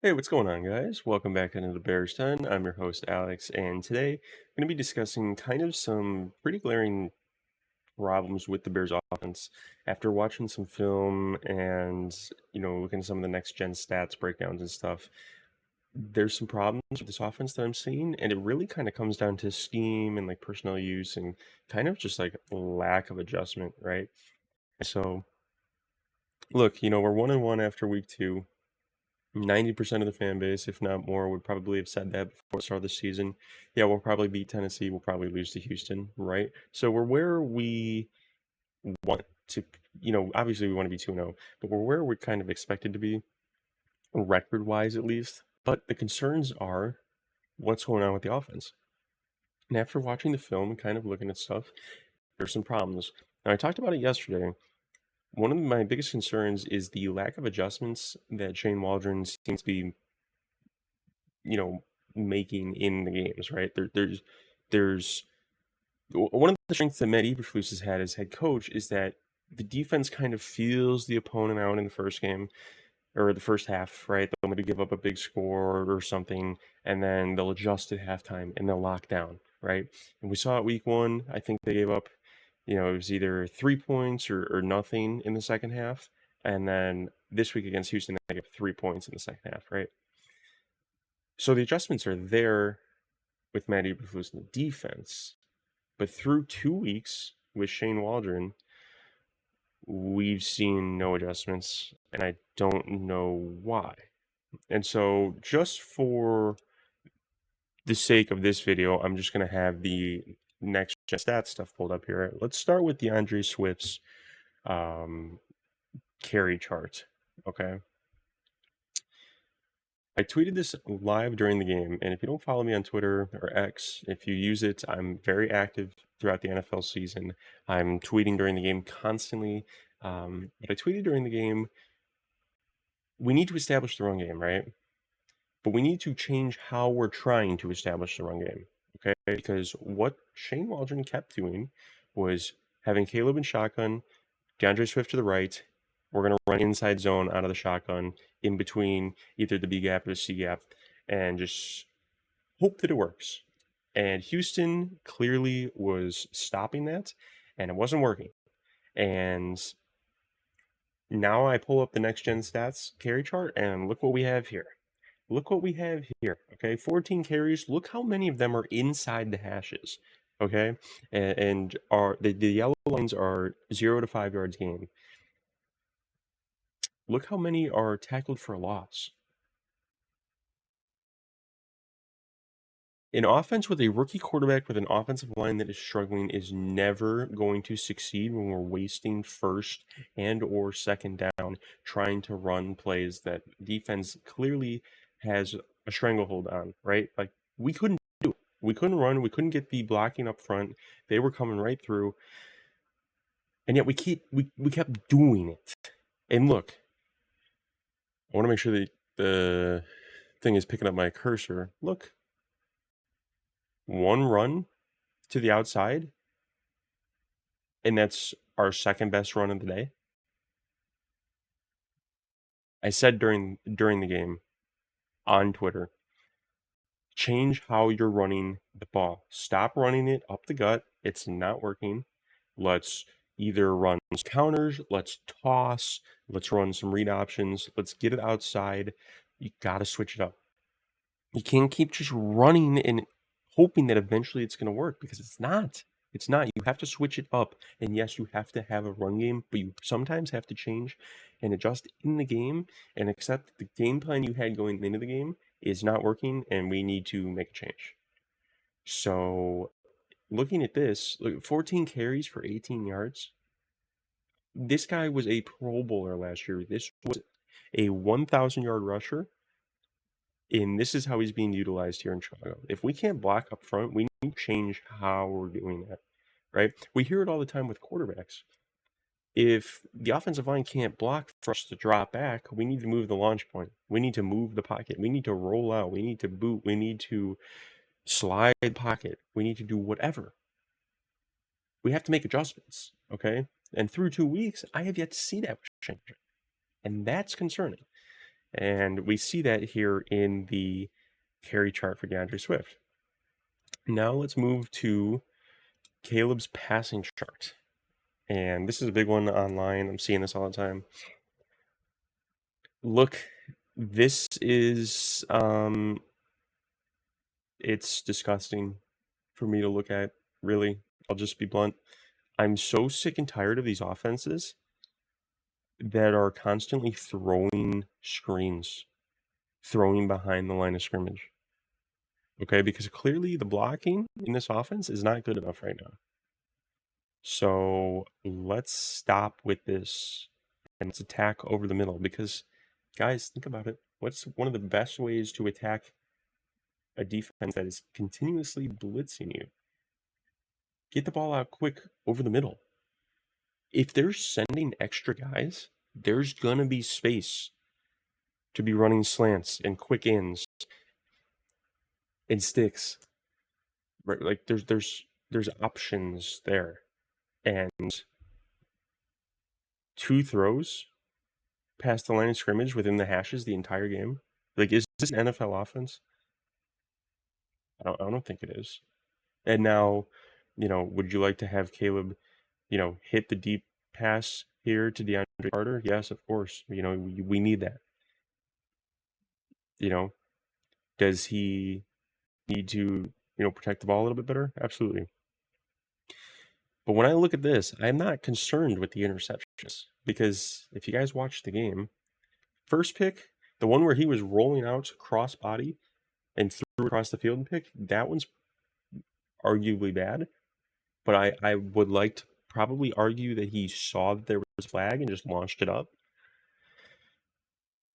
Hey, what's going on, guys? Welcome back into the Bears Den. I'm your host, Alex, and today I'm going to be discussing kind of some pretty glaring problems with the Bears offense. After watching some film and, looking at some of the next gen stats breakdowns and stuff, there's some problems with this offense that I'm seeing, and it really kind of comes down to scheme and like personnel use and kind of just like lack of adjustment, right? So, look, we're 1-1 after week 2. 90% of the fan base, if not more, would probably have said that before the start of the season. Yeah, we'll probably beat Tennessee. We'll probably lose to Houston, right? So we're where we want to, obviously we want to be 2-0, but we're where we're kind of expected to be, record wise at least. But the concerns are what's going on with the offense. And after watching the film and kind of looking at stuff, there's some problems. Now, I talked about it yesterday. One of my biggest concerns is the lack of adjustments that Shane Waldron seems to be you know making in the games, right? There's one of the strengths that Matt Eberflus has had as head coach is that the defense kind of feels the opponent out in the first game or the first half, right? They'll maybe give up a big score or something, and then they'll adjust at halftime and they'll lock down, right? And we saw it week 1. I think they gave up, it was either 3 points or nothing in the second half, and then this week against Houston they gave 3 points in the second half, right? So the adjustments are there with Matt Eberflus in the defense, but through 2 weeks with Shane Waldron, we've seen no adjustments, and I don't know why. And so, just for the sake of this video, I'm just going to have the next gen stats stuff pulled up here. Let's start with DeAndre Swift's um, carry chart. Okay. I tweeted this live during the game, and if you don't follow me on Twitter or X, if you use it, I'm very active throughout the NFL season. I'm tweeting during the game constantly. But I tweeted during the game, we need to establish the run game, right? But we need to change how we're trying to establish the run game, okay? Because what Shane Waldron kept doing was having Caleb in shotgun, DeAndre Swift to the right. We're going to run inside zone out of the shotgun in between either the B gap or the C gap and just hope that it works. And Houston clearly was stopping that, and it wasn't working. And now I pull up the next gen stats carry chart, and look what we have here. Look what we have here. Okay, 14 carries. Look how many of them are inside the hashes. Okay, and are the yellow lines are 0 to 5 yards gain. Look how many are tackled for a loss. An offense with a rookie quarterback with an offensive line that is struggling is never going to succeed when we're wasting first and or second down trying to run plays that defense clearly has a stranglehold on, right? Like we couldn't do it. We couldn't run, we couldn't get the blocking up front. They were coming right through. And yet we kept doing it. And look, I want to make sure that the thing is picking up my cursor. Look, one run to the outside, and that's our second best run of the day. I said during the game on Twitter, change how you're running the ball. Stop running it up the gut. It's not working. Let's either run counters, let's toss, let's run some read options, let's get it outside. You got to switch it up. You can't keep just running and hoping that eventually it's going to work, because it's not. It's not. You have to switch it up. And yes, you have to have a run game, but you sometimes have to change and adjust in the game and accept that the game plan you had going into the game is not working and we need to make a change. So, looking at this, look, 14 carries for 18 yards. This guy was a Pro Bowler last year. This was a 1,000-yard rusher, and this is how he's being utilized here in Chicago. If we can't block up front, we need to change how we're doing that, right? We hear it all the time with quarterbacks. If the offensive line can't block for us to drop back, we need to move the launch point. We need to move the pocket. We need to roll out. We need to boot. We need to slide the pocket. We need to do whatever. We have to make adjustments, okay? And through 2 weeks, I have yet to see that change. And that's concerning. And we see that here in the carry chart for DeAndre Swift. Now let's move to Caleb's passing chart. And this is a big one online. I'm seeing this all the time. Look, this is it's disgusting for me to look at, really. I'll just be blunt. I'm so sick and tired of these offenses that are constantly throwing screens, throwing behind the line of scrimmage. Okay, because clearly the blocking in this offense is not good enough right now. So let's stop with this and let's attack over the middle because, guys, think about it. What's one of the best ways to attack a defense that is continuously blitzing you? Get the ball out quick over the middle. If they're sending extra guys, there's going to be space to be running slants and quick ins and sticks. Right? Like there's options there. And two throws past the line of scrimmage within the hashes the entire game. Like, is this an NFL offense? I don't think it is. And now, would you like to have Caleb, hit the deep pass here to DeAndre Carter? Yes, of course. We need that. Does he need to, protect the ball a little bit better? Absolutely. But when I look at this, I'm not concerned with the interceptions because if you guys watch the game, first pick, the one where he was rolling out cross body and threw across the field and pick, that one's arguably bad. But I would like to probably argue that he saw that there was a flag and just launched it up.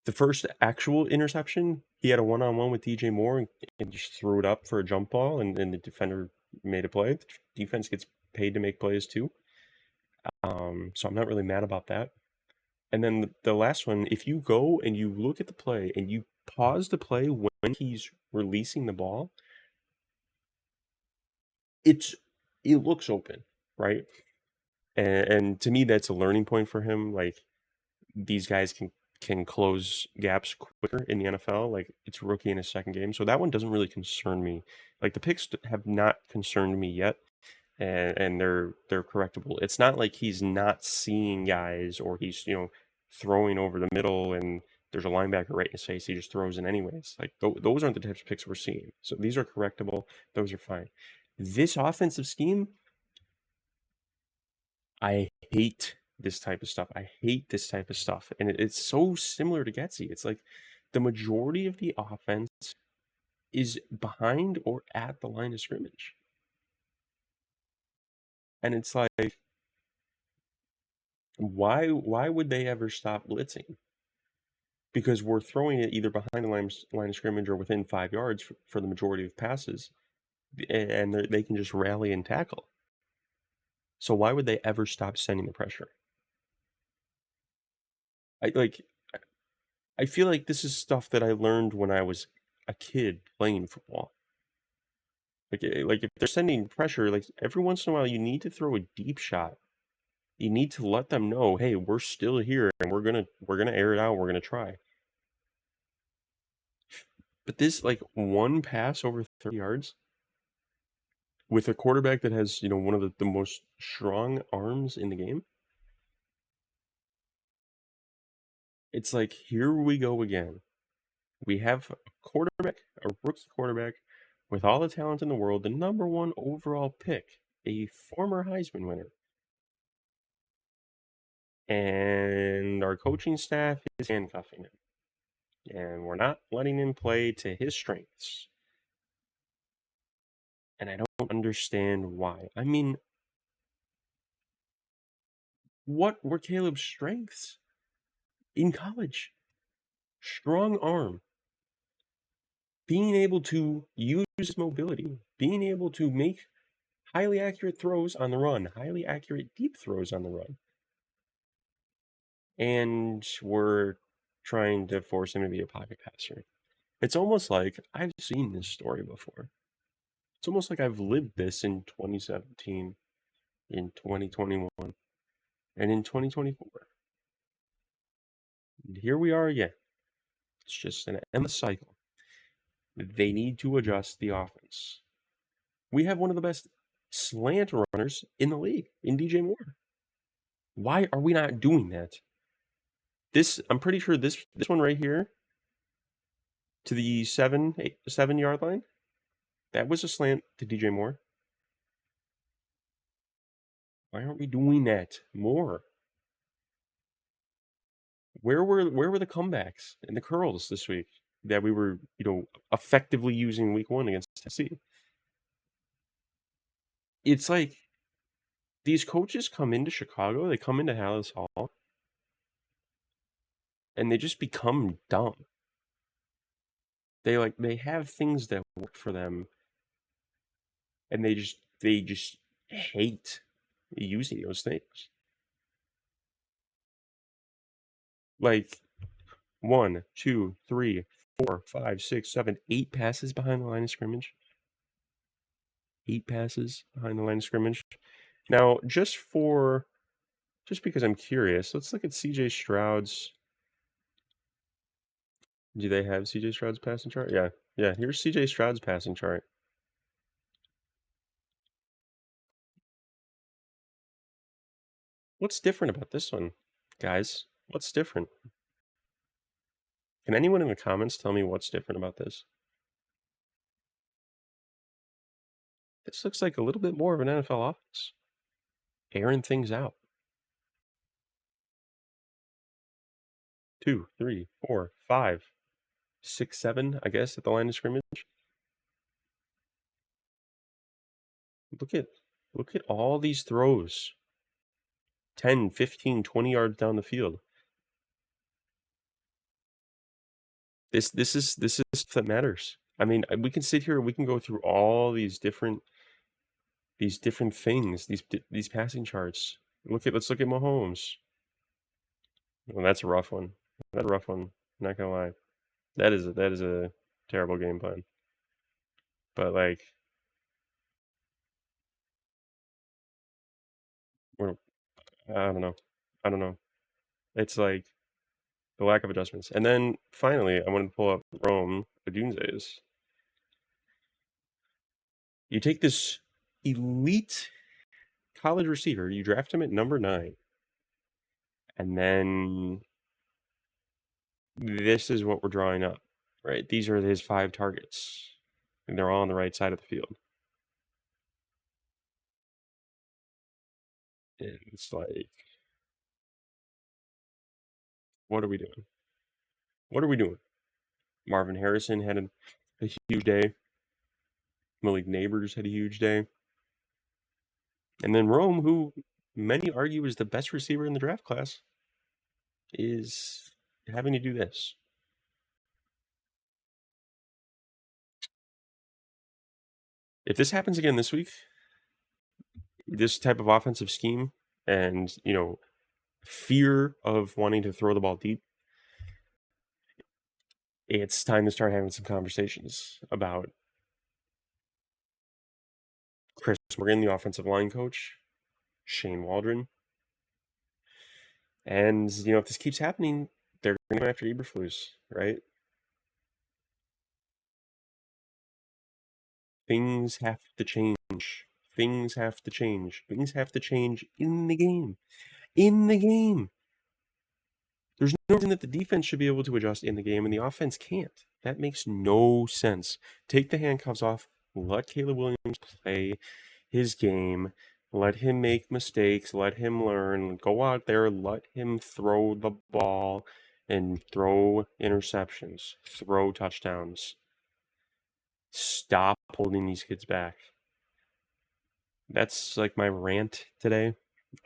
The first actual interception, he had a one-on-one with DJ Moore and just threw it up for a jump ball, and the defender made a play. The defense gets paid to make plays too. So I'm not really mad about that. And then the last one, if you go and you look at the play and you pause the play when he's releasing the ball, it looks open, right? And to me, that's a learning point for him. Like these guys can close gaps quicker in the NFL. Like it's a rookie in his second game, so that one doesn't really concern me. Like the picks have not concerned me yet, and they're correctable. It's not like he's not seeing guys or he's throwing over the middle and there's a linebacker right in his face. He just throws in anyways. Like those aren't the types of picks we're seeing. So these are correctable. Those are fine. This offensive scheme, I hate this type of stuff. I hate this type of stuff. And it's so similar to Getsy. It's like the majority of the offense is behind or at the line of scrimmage. And it's like, why would they ever stop blitzing? Because we're throwing it either behind the line of scrimmage or within 5 yards for the majority of passes. And they can just rally and tackle. So why would they ever stop sending the pressure? I feel like this is stuff that I learned when I was a kid playing football. Like if they're sending pressure, like every once in a while you need to throw a deep shot. You need to let them know, hey, we're still here and we're gonna air it out, we're gonna try. But this like one pass over 30 yards with a quarterback that has, one of the most strong arms in the game. It's like here we go again. We have a rookie quarterback with all the talent in the world, the number one overall pick, a former Heisman winner. And our coaching staff is handcuffing him. And we're not letting him play to his strengths. And I don't understand why. I mean, what were Caleb's strengths in college? Strong arm. Being able to use his mobility. Being able to make highly accurate throws on the run. Highly accurate deep throws on the run. And we're trying to force him to be a pocket passer. It's almost like I've seen this story before. It's almost like I've lived this in 2017, in 2021, and in 2024. And here we are again. It's just an endless cycle. They need to adjust the offense. We have one of the best slant runners in the league in DJ Moore. Why are we not doing that? I'm pretty sure this one right here to the 7 yard line, that was a slant to DJ Moore. Why aren't we doing that more? Where were the comebacks and the curls this week that we were, effectively using week 1 against Tennessee? It's like these coaches come into Chicago, they come into Hallis Hall, and they just become dumb. They have things that work for them, and they just hate using those things. Like 1, 2, 3, 4, 5, 6, 7, 8 passes behind the line of scrimmage. 8 passes behind the line of scrimmage. Now, just because I'm curious, let's look at CJ Stroud's. Do they have CJ Stroud's passing chart? Yeah. Yeah, here's CJ Stroud's passing chart. What's different about this one, guys? What's different? Can anyone in the comments tell me what's different about this? This looks like a little bit more of an NFL offense. Airing things out. 2, 3, 4, 5, 6, 7, I guess, at the line of scrimmage. Look at all these throws. 10, 15, 20 yards down the field. This is stuff that matters. I mean, we can sit here, we can go through all these different things, these passing charts. Let's look at Mahomes. Well, that's a rough one. That's a rough one. Not gonna lie. That is a terrible game plan. But like, I don't know. I don't know. It's like the lack of adjustments. And then finally, I wanted to pull up Rome Odunze's. You take this elite college receiver, you draft him at number 9, and then this is what we're drawing up, right? These are his 5 targets, and they're all on the right side of the field. And it's like, what are we doing? What are we doing? Marvin Harrison had a huge day. Malik Neighbors had a huge day. And then Rome, who many argue is the best receiver in the draft class, is having to do this. If this happens again this week, this type of offensive scheme and, fear of wanting to throw the ball deep, it's time to start having some conversations about Chris Morgan, the offensive line coach, Shane Waldron. And, if this keeps happening, they're going to go after Eberflus, right? Things have to change. Things have to change. Things have to change in the game. In the game. There's no reason that the defense should be able to adjust in the game and the offense can't. That makes no sense. Take the handcuffs off. Let Caleb Williams play his game. Let him make mistakes. Let him learn. Go out there. Let him throw the ball and throw interceptions. Throw touchdowns. Stop holding these kids back. That's like my rant today.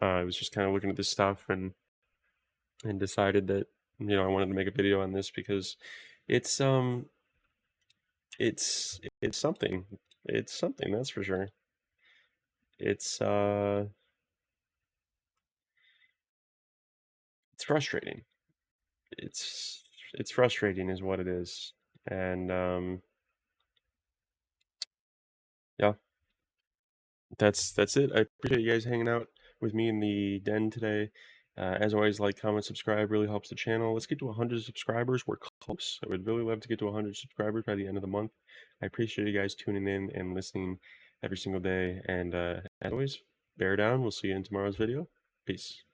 I was just kind of looking at this stuff and decided that I wanted to make a video on this because it's it's something. It's something, that's for sure. It's frustrating. It's frustrating is what it is. And yeah, that's it. I appreciate you guys hanging out with me in the den today. As always, like, comment, subscribe really helps the channel. Let's get to 100 subscribers. We're close. I would really love to get to 100 subscribers by the end of the month. I appreciate you guys tuning in and listening every single day. And as always, bear down. We'll see you in tomorrow's video. Peace.